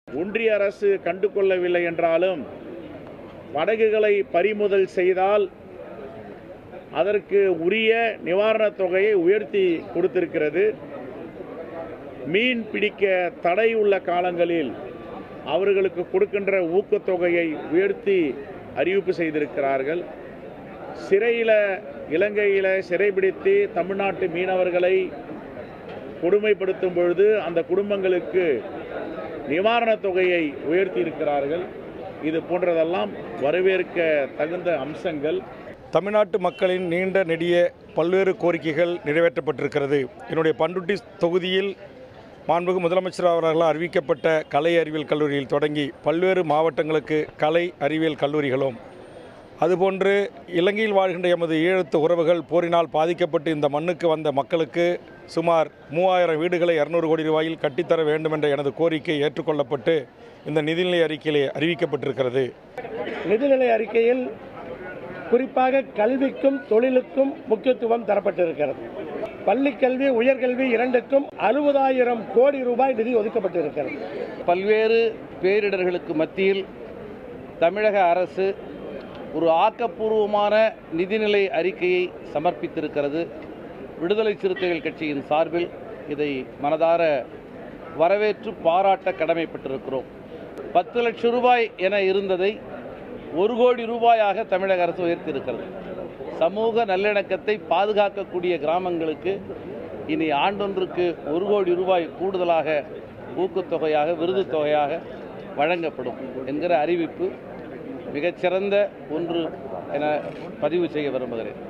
ஒன்றிய அரசு கண்டுகொள்ளவில்லை என்றாலும் படகுகளை பறிமுதல் செய்தால் அதற்கு உரிய நிவாரணத் தொகையை உயர்த்தி கொடுத்திருக்கிறது. மீன் பிடிக்க தடை உள்ள காலங்களில் அவர்களுக்கு கொடுக்கின்ற ஊக்கத்தொகையை உயர்த்தி அறிவிப்பு செய்திருக்கிறார்கள். இலங்கையில் சிறைபிடித்து தமிழ்நாட்டு மீனவர்களை கொடுமைப்படுத்தும் பொழுது அந்த குடும்பங்களுக்கு நிவாரணத் தொகையை உயர்த்தி இருக்கிறார்கள். இது போன்றதெல்லாம் வரவேற்க தகுந்த அம்சங்கள். தமிழ்நாட்டு மக்களின் நீண்ட நெடிய பல்வேறு கோரிக்கைகள் நிறைவேற்றப்பட்டிருக்கிறது. என்னுடைய பண்ருட்டி தொகுதியில் மாண்புமிகு முதலமைச்சர் அவர்களால் அறிவிக்கப்பட்ட கலை அறிவியல் கல்லூரியில் தொடங்கி பல்வேறு மாவட்டங்களுக்கு கலை அறிவியல் கல்லூரிகளும், அதுபோன்று இலங்கையில் வாழ்கின்ற எமது ஈழத்து உறவுகள் போரினால் பாதிக்கப்பட்டு இந்த மண்ணுக்கு வந்த மக்களுக்கு சுமார் 3000 வீடுகளை 200 கோடி ரூபாயில் கட்டித்தர வேண்டும் என்ற எனது கோரிக்கை ஏற்றுக்கொள்ளப்பட்டு இந்த நிதிநிலை அறிக்கையிலே அறிவிக்கப்பட்டிருக்கிறது. நிதிநிலை அறிக்கையில் குறிப்பாக கல்விக்கும் தொழிலுக்கும் முக்கியத்துவம் தரப்பட்டிருக்கிறது. பள்ளிக்கல்வி, உயர்கல்வி இரண்டுக்கும் 60,000 கோடி ரூபாய் நிதி ஒதுக்கப்பட்டிருக்கிறது. பல்வேறு பேரிடர்களுக்கு மத்தியில் தமிழக அரசு ஒரு ஆக்கப்பூர்வமான நிதிநிலை அறிக்கையை சமர்ப்பித்திருக்கிறது. விடுதலை சிறுத்தைகள் கட்சியின் சார்பில் இதை மனதார வரவேற்று பாராட்ட கடமைப்பட்டிருக்கிறோம். 10 லட்சம் ரூபாய் என இருந்ததை 1 கோடி ரூபாயாக தமிழக அரசு உயர்த்தியிருக்கிறது. சமூக நல்லிணக்கத்தை பாதுகாக்கக்கூடிய கிராமங்களுக்கு இனி ஆண்டொன்றுக்கு 1 கோடி ரூபாய் கூடுதலாக ஊக்கத்தொகையாக, விருது தொகையாக வழங்கப்படும் என்கிற அறிவிப்பு மிகச்சிறந்த ஒன்று என பதிவு செய்ய விரும்புகிறேன்.